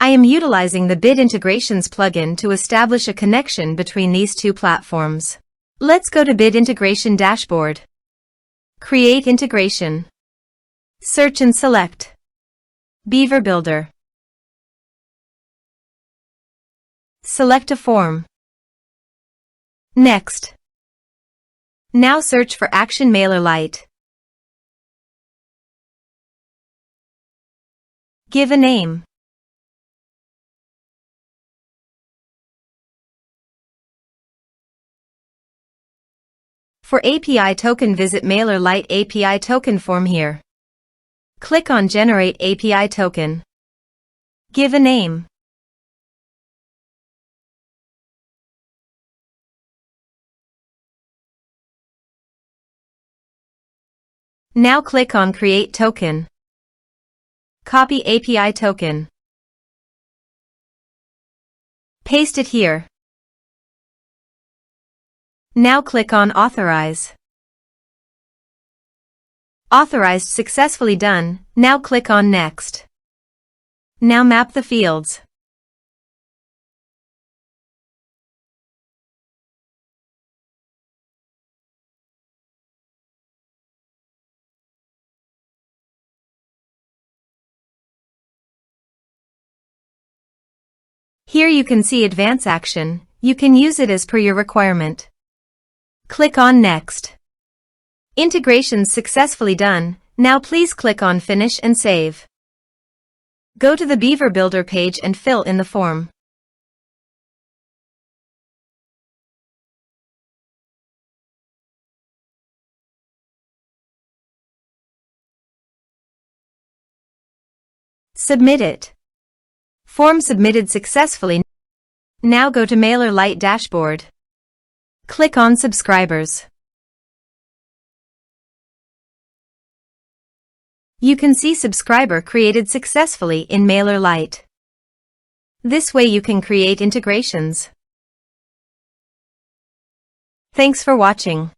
I am utilizing the Bid Integrations plugin to establish a connection between these two platforms. Let's go to Bid Integration Dashboard. Create Integration. Search and select Beaver Builder. Select a form. Next. Now search for Action MailerLite. Give a name. For API token, visit MailerLite API token form here. Click on Generate API token. Give a name. Now click on Create Token. Copy API token. Paste it here. Now click on Authorize. Authorized successfully done. Now click on Next. Now map the fields. Here you can see Advance Action. You can use it as per your requirement. Click on Next. Integration successfully done. Now please click on Finish and Save. Go to the Beaver Builder page and fill in the form. Submit it. Form submitted successfully. Now go to MailerLite dashboard. Click on Subscribers. You can see subscriber created successfully in MailerLite. This way you can create integrations. Thanks for watching.